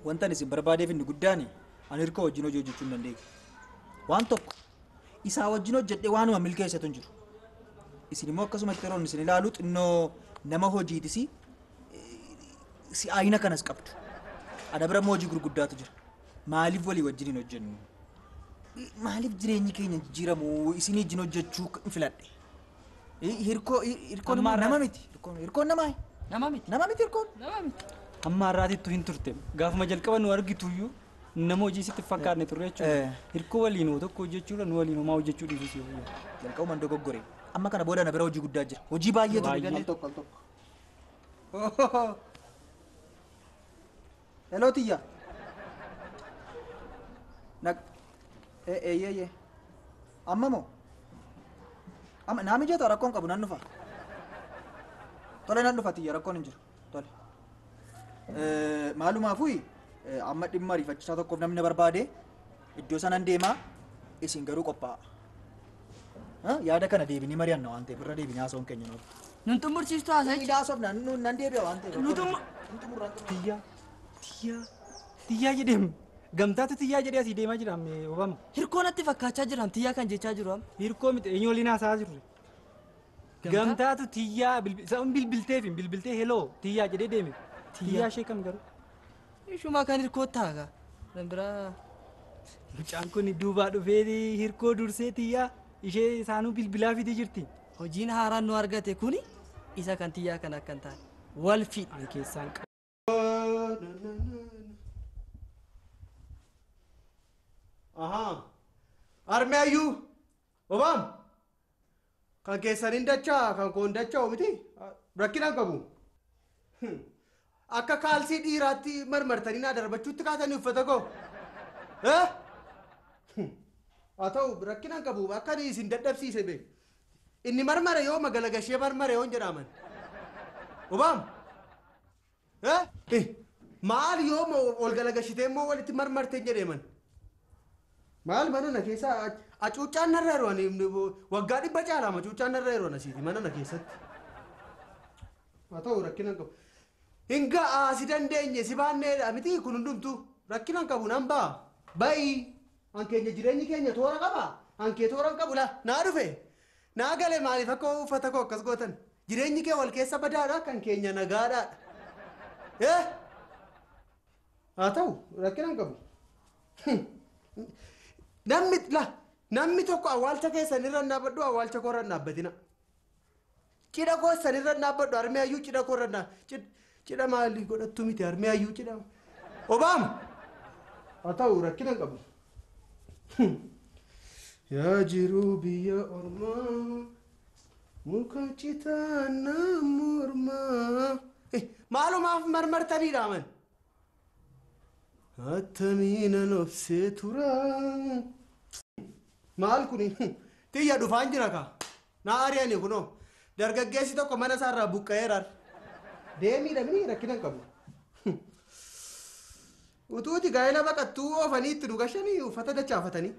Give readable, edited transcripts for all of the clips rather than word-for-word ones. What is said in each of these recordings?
wanta isin barbaadeef inni guddaani ani hirkoo wajjin hojii hojjechuu hin dandeeku. Waan tokko isaa wajjin hojjedhee waanuma milkeessatu hin jiru. Isin immoo akkasumatti yeroo isin ilaalu xinnoo nama hojiitis si aayina kanas qabdu. Adabra hojii gurguddaatu jira. Maaliif walii wajjin hin hojjennu? Maaliif jireenyi keenya jijjiiramu isin wajjin hojjechuu filadhe? Hirkoon nama miti. Hirkoon namaa. Nama miti. Nama miti hirkoon. Nama miti. Amma har'aatittu hin turte. Gaafuma jalqaba nu argituyyuu nama hojii sitti fakkaatne turre jechuudha. Hirkoo waliin tokko hojjechuudha nu waliin homaa hojjechuu dhiisuu yoo. Jalqabumaan dogoggore. Amma kana booda na bira hojii guddaa jira. Hojii baay'eetu tokko. Hello Tiyya. Amma moo? Amma naa mijeetu rakkoon qabu nan dhufa. Tole nan dhufa Tiyya rakkoon hin jiru. Tole. Maalumaafuu amma dhimma ariifachiisaa tokkoof namni na barbaade iddoo sanan deemaa isin garuu qophaa'a. Yaada kana deebinii mari'anna waan ta'eef irra deebinii haasawuun keenya noora. Nun xumursiistu haasa'e. Inni haasofna nan deebi'a waan ta'eef. Tiyyaa jedheem gamtaatu tiyyaa jedhee asii deemaa jira Obama. Hirkoo natti fakkaachaa jira tiyyaa kan jechaa jiru amma. Hirkoo miti eenyu waliin haasa'aa jirre. Gamtaatu tiyyaa bilbiltee heloo tiyyaa jedhee deeme. Tiyyaa ishee kam garuu. Ishuma kan hirkoo taaga. Dan biraa. Mucaan kun duubaa dhufee hirkoo dursee tiyyaa ishee isaanuu bilbilaa fidee jirti. Hojiin haaraan nu argate kuni isa kan tiyyaa kan akka hin taane wal fiidhan keessaan qabu. Armeeyyuu Obam kan keessaniin dachaa kan koon dachaa miti rakkinaan qabu. Akka kaalsii dhiiraatti marmartanii naa darbachuutti kaatanii uffata koo. Haa ta'u rakkinaan qabu akka isin dadhabsiise beeku. Inni marmare yoo magalagashee marmare yoo jedhaman. Obam maal yoo ol galagashitee immoo walitti marmartee jedheeman. Maal mana na keessa acuuccaan narra yerooni waggaa 100 caalaa acuuccaan narra yeroon asiiti mana na keessatti. Haa ta'u rakkinaan qabu. Hinga si dandeenye si baanneedha miti kun hundumtu rakkinaan qabu nan ba'a. Ba'i an keenya jireenyi keenya toora qaba an kee toora qabu la naa dhufe naa galee maaliif akka uffata koo akkas gootan jireenyi kee wal keessa badaadha kan keenya nagaadha. Haa ta'u rakkinaan qabu. Namni tokko awwaalcha keessan irra dhaabbadhu awwaalcha koo irra dhaabbatina. Cidha koo san irra dhaabbadhu Armeeyyuu cidha koo irra cidha maalii godhattu miti Armeeyyuu cidha. Obama haa ta'u rakkinaan qabu. Yaa jiru biyya ormaa muka citaa nama ormaa. Maalumaaf marmartanii dhaaman. Attamiina nofsee turaa. Maal kuni tiyya dhufaan jira kaa. Naa ari'anii kunoo dargaggeessi tokko mana isaarraa buqqa'eerar. Deemiidha mini rakkinaan qabu. Utuuti gaa'ela baqattuu oofanii itti dhugashanii uffata dachaafatanii.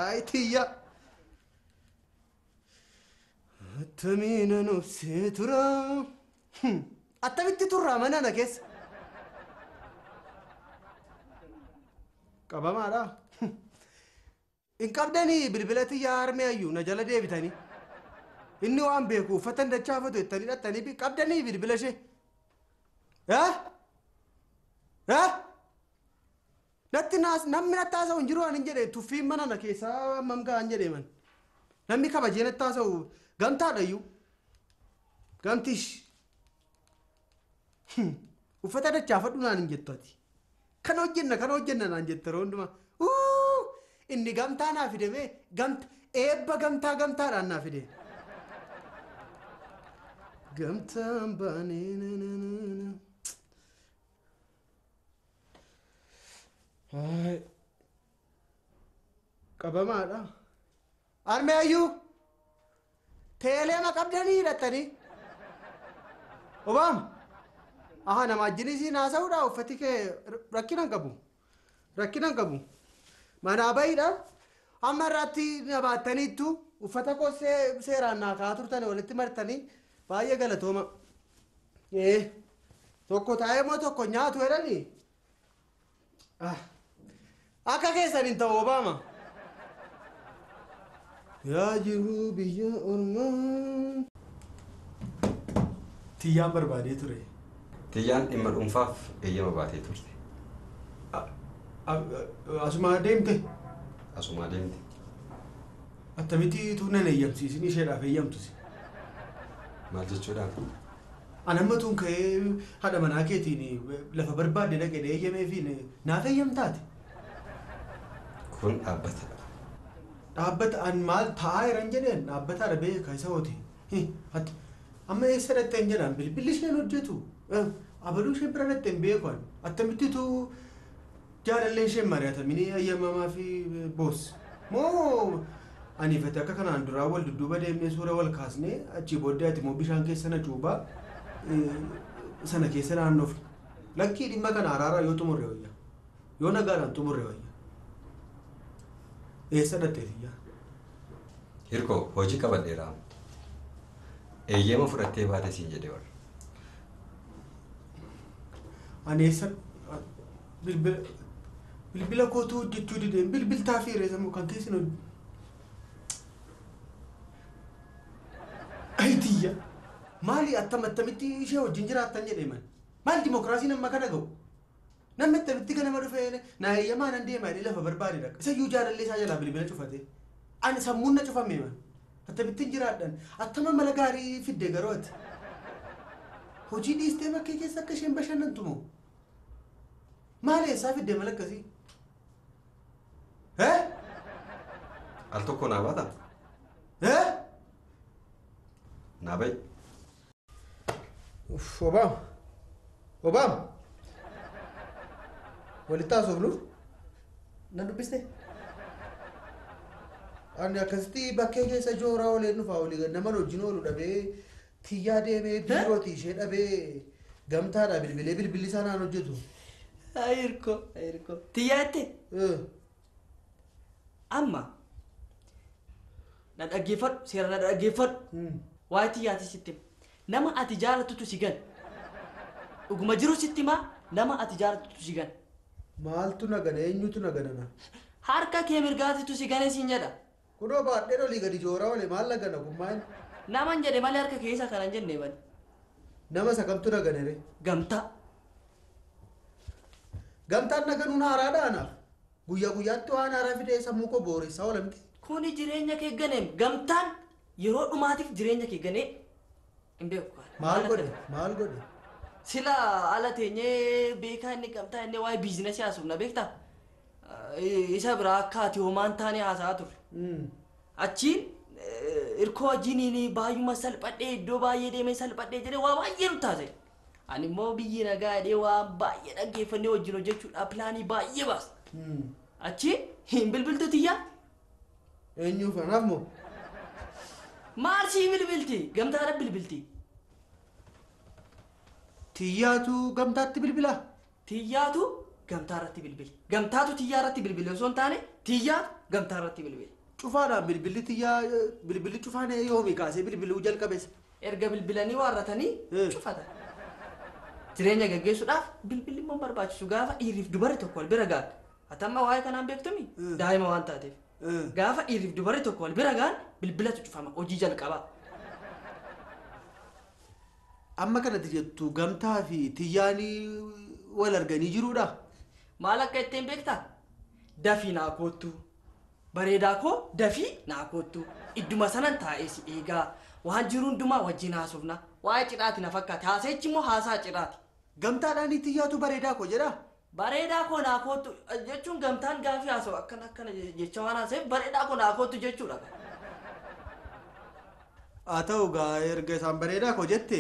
Ayi tiyya. Attamiina nofsee turaa. Attamitti turraa mana na keessa. Qabamaadha. In qabdanii bilbila tiyyaa Armeeyyuu na jala deebitanii. Inni waan beeku uffata dachaafatu jettanii dhattanii qabdanii bilbila ishee. Natti namni natti haasa'u hin jiru waan hin jedhe tuffiin mana na keessaa hammam gahaan jedheeman. Namni kabajee natti haasa'u gamtaadhayyuu. Gamtish. Uffata dachaafadhu naan hin jettu ati. Kan hojjenna naan jette yeroo hundumaa. Inni gamtaa naa fidamee eebba gamtaadhaan naa fide. Gamtaan baanee qabamaadha. Armeeyyuu teeleema qabdanii hidhattanii. Obama nama ajjinisiin haasa'uudha uffati kee rakkinaan qabu. Manaa bahiidha. Amma irratti na baattaniittu uffata koo seeraan naa kaa turtanii walitti martanii baay'ee galatooma. Tokko taa'ee moo tokko nyaatu jedhanii? Akka keessan hin ta'u Obaama. Yaa jiru biyya ormaa. Tiyyaan barbaadee ture. Tiyyaan dhimma dhuunfaaf eeyyama baatee turte. Asumaa deemte? Asumaa deemte. Attamitti tuunan eeyyamsiisin isheedhaaf eeyyamtus. Maal jechuudhaan? Anamma tuun ka'ee haadha manaa keetiin lafa barbaadde dhaqee eeyyamee fi naaf eeyyamtaati. Kun dhaabbatadha. Dhaabbata an maal taa'aa jiran jedheen dhaabbataadha beeka isa hooti. Amma eessa dhatteen jedhaan bilbilli isheen hojjetu. Abaluu isheen bira dhatteen beekan. Akkamittitu jaalallee isheen mari'atamini eeyyamamaa fi boos. Moo aniifate akka kanaan duraa wal dudduuba deemnee suura wal kaasnee achii booddee ati moo bishaan keessa na cuubaa sana keessa naannoof. Lakkii dhimma kana araaraa yoo xumurre wayya. Yoo nagaadhaan xumurre wayya. Eessa dhattee tiyyaa? Hirkoo hojii qabadheeraa. Eeyyama fudhattee baate siin jedhe warra. Ani eessa bilbila kootuu hojjechuu dideen bilbiltaa fi reessamu kan keessin hojjetu. Ayitiyya maali attamitti ishee wajjin jiraattan jedhee man maal dimokiraasiin amma kana ga'u namni attamitti ganama dhufee na eeyyamaa nan deema jedhee lafa barbaade dhaqa isa iyyuu jaalallee isaa jalaa bilbila cufate ani sammuun na cufame man attamittiin jiraadhan attama mala gaarii fidde garooti hojii dhiistee bakkee keessa akka isheen bashannantu moo maali eessaa fidde mala akkasii Al tokko naa baata? Naa ba'i. Obaama. Walitti haasofnu? Na dubbiste? Ani akkasitti bakkee keessa jooraa oleen dhufaa olii nama wajjin oolu dhabee tiyyaa deemee biirootii ishee dhabee gamtaadha bilbilli isaa naan hojjetu. Ayirko. Tiyyaa itti? Amma na dhaggeeffadhu seera na dhaggeeffadhu waa'ee tiyyaati sitti nama ati jaalatutu si gan dhuguma jiru sitti maa nama ati jaalatutu si gan Maaltu nagana eenyutu naganana? harka kee mirgaatitu si gane siin jedha Kunoo baadhee olii gadi jooraa olee maal nagana kun maal? naman jedhe malee harka keessa kanan jenne bani Nama isa kamtu naganere? gamtaa Gamtaan naganuun haaraadha anaaf. Guyyaatti waan haaraa fidee sammuu koo booressaa oolamti. kuni jireenya kee ganeem gamtaan yeroo dhumaatiif jireenya kee ganee hin beeku Maal godhe? sila ala teenyee beekaa inni gamtaa inni waa'ee biizinasii haasofna beektaa isa biraa akka ati homaan taane haasaa turre achiin irkoo wajjiniin baay'uma salphadhee iddoo baay'ee deemee salphadhee jedhee waa baay'ee nu taasise ani immoo biyyi nagaa jedhee waan baay'ee dhaggeeffannee wajjin hojjechuudhaaf pilaanii baay'ee baasa achiin hin bilbiltu tiyyaa Eenyuuf anaaf moo? maal sii bilbilti gamtaadha bilbilti Tiyyaatu gamtaatti bilbila. tiyyaatu gamtaarratti bilbili gamtaatu tiyyaarratti bilbili osoo hin taane tiyyaatu gamtaarratti bilbili Cufaadhaan bilbilli tiyyaa bilbilli cufaan yoomi kaasee bilbiluu jalqabeessa. erga bilbilanii waarratanii cufatan jireenya gaggeessuudhaaf bilbilli immoo barbaachisu gaafa dhiiriif dubarri tokko wal bira gaan atamma waa'ee kanaan beektumi daa'ima waan taateef gaafa dhiiriif dubarri tokko wal bira gaan bilbilatu cufama hojii jalqabaa Amma kanatti jettu gamtaa fi tiyyaanii wal arganii jiruudha. maal akka ittiin beektaa dafii naa koottu bareedaa koo dafii naa koottu idduma sanan taa'ee si eegaa waan jiru hundumaa wajjin haasofna waa'ee cidhaati na fakkaate haaseechi immoo haasaa cidhaati Gamtaadhaan tiyyaatu bareedaa koo jedha. bareedaa koo naa koottu jechuun gamtaan gaafii haasa'u akkana jecha waan haaseef bareedaa koo naa koottu jechuudha Haa ta'u gaa erga isaan bareedaa koo jette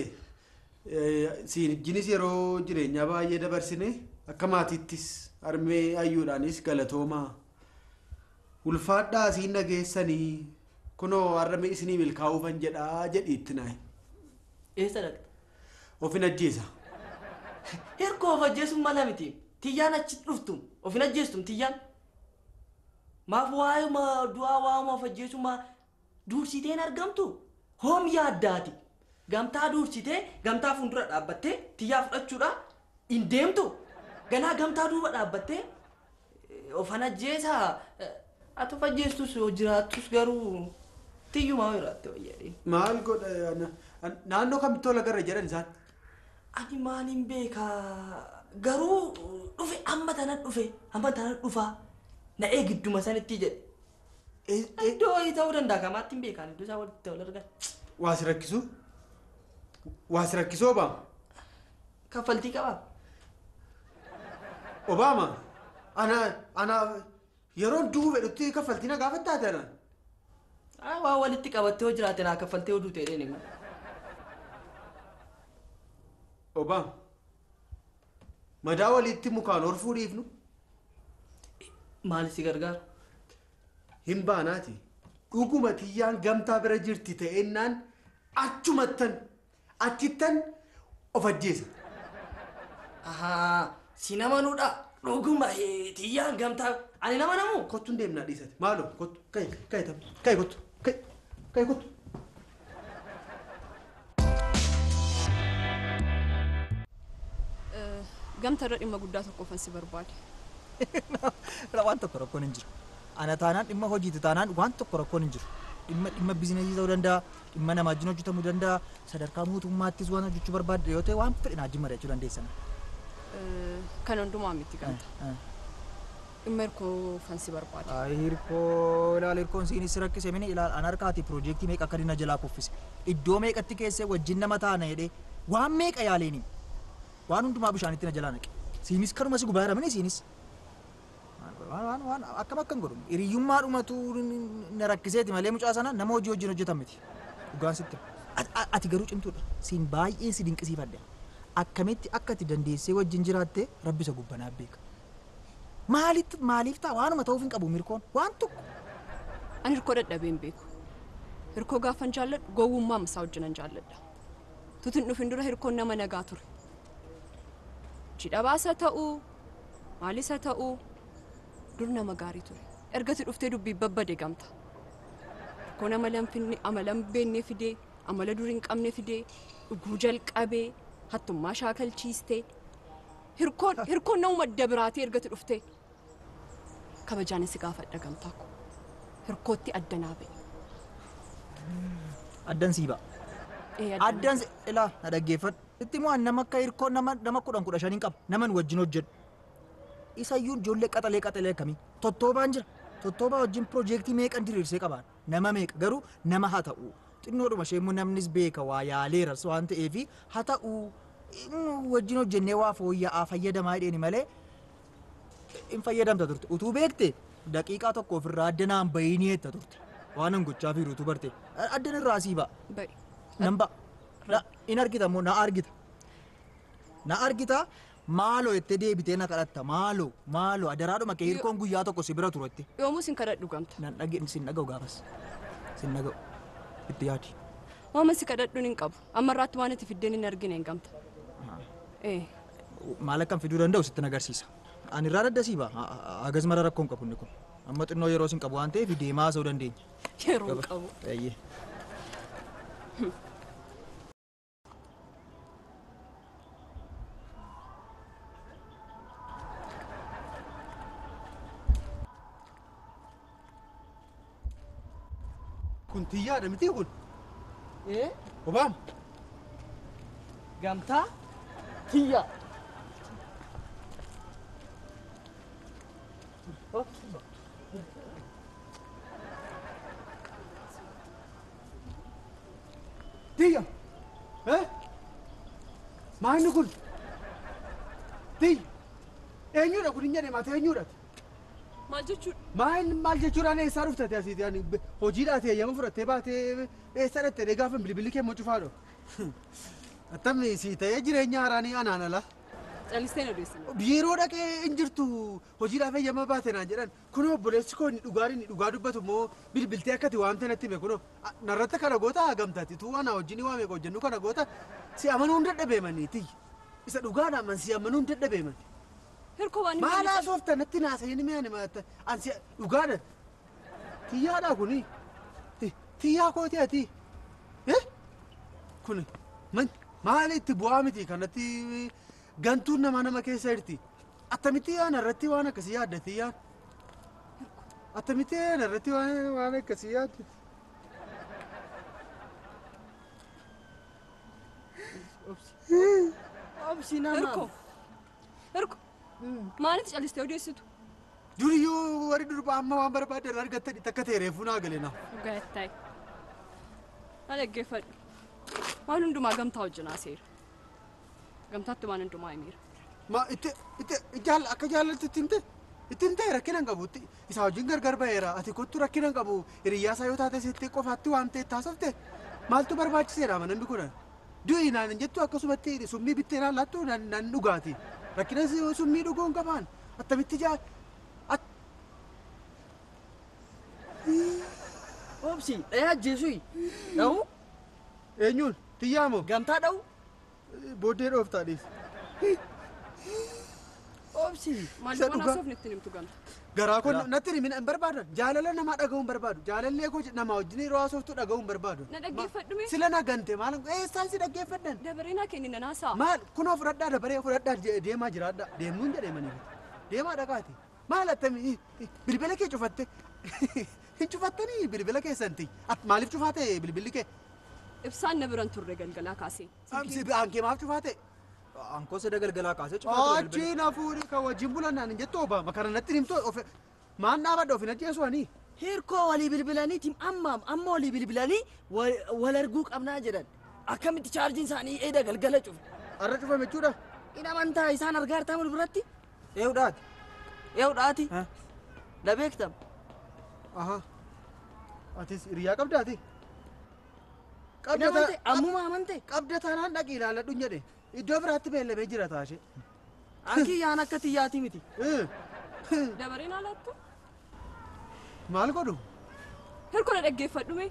siinijjinis yeroo jireenyaa baay'ee dabarsine akka maatiittis harmee hayyuudhaanis galatoomaa ulfaadhaa siin nageessanii kunoo harmee isinii milkaa'uufan jedhaa jedhiitti naayi. eessa dhaqxa Ofin ajjeesa. hirkoo of ajjeesuun mala miti tiyyaan achi dhuftum ofin ajjeestum tiyyaan maaf waa'ee du'aa waa'uma of ajjeesummaa duursiteen argamtu hoom yaaddaati gamtaa dursitee gamtaa fuuldura dhaabbattee tiyyaa fudhachuudha hin deemtu ganaa gamtaa duuba dhaabbattee ofan ajjeesaa ati of ajjeestus yoo jiraattus garuu tiyyumaa jiraatte wayyadhe. Maal godha naannoo kamitti tola garra jedhan isaan? Ani maaliin beekaa garuu dhufe amma tanan dhufaa na'ee gidduma sanitti jedhe. Iddoo ta'uu danda'a kamaatti hin beekaan iddoo isaa walitti wal argan. Waa si rakkisoo Obaama? Kaffaltii qabaa. Obaama ana yeroon du'uu fedhutti kaffaltii na gaafattaa ta'an. Waa walitti qabattee hoo jiraate naa kaffaltee oduu ta'ee deemu. Obaama madaa walitti mukaan horfuu dhiifnu? Maali si gargaaru? Hin baanaati. Dhuguma tiyyaan gamtaa bira jirti ta'ennaan achittan of ajjeesa. Si nama nuudha. Dhuguma tiyyaan gamtaa ani nama namu. Kottuun deemnaa dhiisate. Maaloo kottu ka'i kottu. Gamta irra dhimma guddaa tokkoofan si barbaade. Waan tokko rakkoon hin jiru. Ana taanaan dhimma hojiiti taanaan waan tokko rakkoon hin jiru. Dhimma biizinesii ta'uu danda'a, dhimma namaa wajjin hojjetamuu danda'a, sadarkaa mootummaattis waan hojjechuu barbaadde yoo ta'e waan fedhe wajjin mari'achuu dandeessan. Kan hundumaa miti gamta. Dhimma hirkoo fan si barbaade. Hirkoon siinis rakkise mini ilaal an harkaati piroojeektii meeqa akka dina jalaa kuffise. Iddoo meeqatti keessee wajjin nama taana jedhee waan meeqa yaaleeni. Waan hundumaa bishaanitti na jalaa naqe. Siinis kanuma si gubaa jiramini siinis. Waan akkam godhu. Hiriyyummaa dhumatu na rakkiseeti malee mucaa sana nama hojii wajjin hojjetan miti. Dhugaan sitti. Ati garuu cimtuudha. Siin baay'ee si dinqisiifadha. Akkamitti akka ati dandeessee wajjin jiraatte rabbi isa gubbanaaf beeka. Maaliif ta'a waanuma ta'uuf hin qabu mirkoon waan tokko. Ani hirkoo dadhabee hin beeku. Hirkoo gaafan jaalladhu gowwummaa isaa wajjinan jaalladha. Tutin dhufin dura hirkoon nama nagaa ture. Jidhabaasa ta'uu maalisa ta'uu dur nama gaarii ture. Ergati dhuftee dubbii babbade gamta. Hirkoo nama lamfinni amalan beennee fidee amala dur hin qabne fidee dhuguu jalqabee hattummaa shaakalchiistee hirkoon nama madda biraatee ergati dhuftee kabajaan si gaafadha gamtaa ko. Hirkootti addanaa ba'e. Addan sii ba'a. Addan ilaa na dhaggeeffadhu. Itti immoo nama akka hirkoon nama 10-15 qaba. Naman wajjin hojjedhu. Isayyuu ijoollee qaxalee akkamii. Tottoobaan jira. Tottoobaa wajjin piroojeektii meeqan diriirsee qabaan. Nama meeqa garuu nama haa ta'u. Xinnoodhuma ishee immoo namnis beeka waa yaaleeras waan ta'eefi haa ta'u wajjin hojjennee waa fooyya'aa fayyadamaa jedheeni malee hin fayyadamta turte. Utuu beekte daqiiqaa tokko ofirraa addanaan bayinii jetta turte. Waan hin gochaa fi utuu barte addan irraa sii ba'a. Nan ba'a. In argita moo na argita. Na argita maaloo jettee deebitee na kadhatta maaloo adaraadhuma kee hirkoon guyyaa tokko si bira turetti. Yoomuu sin kadhadhu gamta. Nan dhageen sin dhaga'u gaafas. Sin dhaga'u. Itti yaadi. Waama si kadhadhuun hin qabu. Amma irraatti waan itti fiddeen hin argine hin gamta. Maal akkam fiduu danda'u sitti agarsiisa. Ani irraa daddasii ba'a. Hagas mara rakkoon qabu inni kun. Amma xinnoo yeroo sin qabu waan ta'eef deemaa haasa'uu dandeenya. Yeroo qabu. Kun tiyyaadha miti kun? Obaama. Gamtaa tiyya. Tiyya. Maalni kun? Tiyya. Eenyudha kun hin jedhe maata eenyudha? Maal jechuudha? Maal jechuudhaan eessaa dhuftate asiiti? Hojiidhaati eeyyama fudhattee baatee eessa dhattee gaafa bilbilli kee immoo cufaadho. Attamni si ta'ee jireenya haaraanii anaan ala. Callisteen odeessina. Yeroo dhaqee hin jirtu hojiidhaaf eeyyama baate naan jedhan kunoo obboleessi koo inni dhugaa dubbatu immoo bilbiltee akkati waamte natti hime kunoo narratti kana goota gamtaati tuu ana wajjin waamee hojjennu kana goota si amanuu hin dadhabeemanii tiyyi. Isa dhugaadhaan si amanuu hin dadhabeemanii. Hirkoo waan hin maal haasofta natti naasa'ee nimi ani maatta ansi dhugaadha. Tiyyaadha kuni. Tiyyaa kooti ati. kun maalitti bu'aa miti kanatti gantuun nama keessa jirti. Attamitti yaana irratti waan akkasii yaaddati yaan. Attamitti yaana irratti waan akkasii yaaddati. Obsi nama. Hirko maaliif calistee odeessitu? Duriyyuu warri durbaa amma waan barbaadan argattani takka ta'e reefuu naa galee naaf. Dhugaattaa. Na dhaggeeffadhu. Waan hundumaa gamtaa wajjin haaseera. Gamtaatti waan hundumaa himiira. Ma akka jaallattu ittiin ta'e rakkina hin qabu. Isaa wajjin gargar ba'eera. Ati kottu rakkina hin qabu. Hiriyyaasaa yoo taate sitti qofaatti waan ta'e taasifte maaltu barbaachiseedha manamni kun. Du'i naan jettu akkasumatti summii bittee naan laattu nan dhugaati. Rakkina summii dhuguu hin qabaan. Attamitti Obsi dhayaa ajjeesui. Dha'u? Eenyuun? Xiyyaa moo? Gamtaa dha'u? Booddee dhooftaadhiis. Obsi. Maal waan haasofni ittiin himtu gamta? Garaa kun natti himina hin barbaadan. Jaalala namaa dhaga'uu hin barbaadu. Jaalallee koo namaa wajjin yeroo haasoftu dhaga'uu hin barbaadu. Na dhaggeeffadhu mee? Sila na gante maal eessaan si dhaggeeffadhan? Dabaree naa kenni nan haasa'a. Maal kunoo fudhadhaa dabaree fudhadhaa deemaa jiraadhaa. Deemnuun jedhamanii. Deemaa dhaqaati. Maal attamii bilbila kee cufatte? Hin cufattanii bilbila keessanti. Maaliif cufaate bilbilli kee? Ibsaan na biran turre galgalaa kaasee. Aankee maaf cufaate? Aankoo sada galgalaa kaasee cufaate bilbila. Achiin hafuuri kan wajjin bulannaan hin jettu obaa makara natti himtoo maan dhaabadha ofin ajjeesu ani. Hirkoo walii bilbilaniitiin amma walii bilbilanii wal arguu qabnaa jedhan. Akkamitti chaarjiin isaanii eeda galgala cufe. Arra cufame jechuudha. In amantaa isaan argaa jirtaa wal biratti? Eewudhaati. Eewudhaati? Na beektam. Aha. Atis hiriyaa qabdaati? Amante ammuma amante. Qabda taanaan dhaqii ilaaladhu jedhe. Iddoo biraatti beellamee jira taashe. Akki yaan akka xiyyaati miti. Dabaree naa laattu? Maal godhu? Hirko na dhaggeeffadhu mee?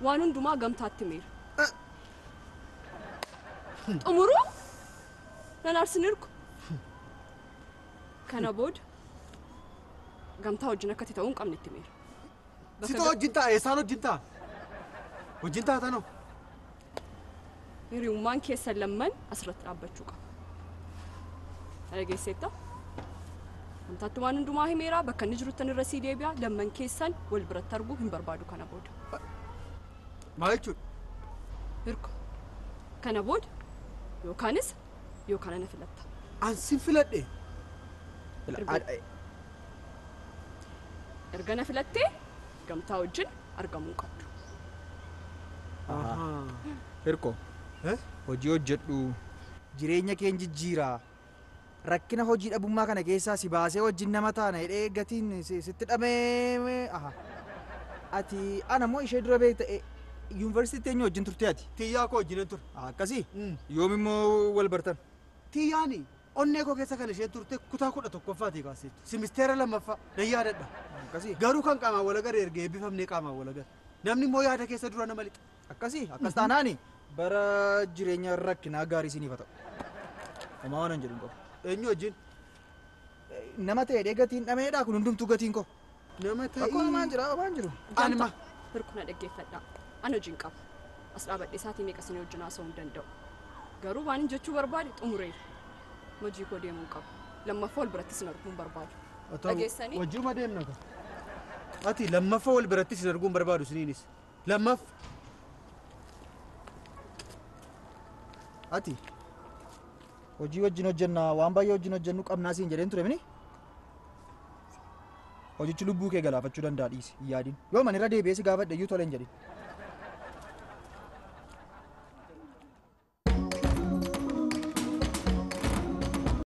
Waan hundumaa gamtaatti miira. Xumuruu? Nan aarsin hirko? Kana booda gamtaa wajjin akkatti ta'uu hin qabne itti miira. Sitoo wajjin ta'a eessaan wajjin ta'a? Wajjin ta'a tanoo? Hiriyummaan keessan lamman asirratti dhaabbachuu qaba. Dhageesseetta? Gamtaatti waan hundumaa himeera bakka inni jiruttan irra sii deebi'a lamman keessan wal biratti arguu hin barbaadu kana booda. Maal jechuudha? Hirko kana booda yookaanis yookaan ana filatta. Ansin filadhe. Erga na filattee gamtaa wajjin argamuu qabdu. Hirko hojii hojjedhu jireenya keen jijjiiraa rakkina hojii dhabummaa kana keessaa si baasee wajjin nama taana hidhee gatiin sitti dhamee ati ana moo ishee dura beekta yuunivarsiitii eenyu wajjin turte ati? Xiyyaa koo wajjin ture. Akkasii yoom immoo wal bartan? Xiyyaani onnee koo keessa kan ishee turte kutaa 11ffaatii kaaseetu. Simisteera lammaffaa nan yaadadha. Akkasii. Garuu kan qaamaan wal agarre erga eebbifamnee qaamaan wal agarre. Namni immoo yaada keessa dura nama lixa. Akkasii akkas taanaani bara jireenya rakkinaa gaarii isiniif haa ta'u. Homaa waan hin jedhu qabu. Eenyu wajjin? Nama ta'ee gatiin dhameedhaa kun hundumtuu gatiin koo. Nama ta'ee. Akkuma homaan jira homaan jiru. Anima. Hirko na dhaggeeffadhaa. Ana hojiin qaba. As dhaabadhee isaatii meeqa isin wajjin haasa'uu hin danda'u. Garuu waan jechuu barbaade xumureera. Hojii koo deemuu qaba. Lammaffaa wal biratti isin arguun barbaadu. Dhageessanii? Wajjuma deemna ka. Ati lammaffaa wal biratti isin arguun barbaadu isiniinis. Lammaffaa. Ati hojii wajjin hojjennaa waan baay'ee wajjin hojjennu qabnaa siin jedheen ture mini? Hojichi lubbuu kee galaafachuu danda'a dhiisi hin yaadin. Yoo man irra deebi'ee si gaafadhe iyyuu tole hin jedhin.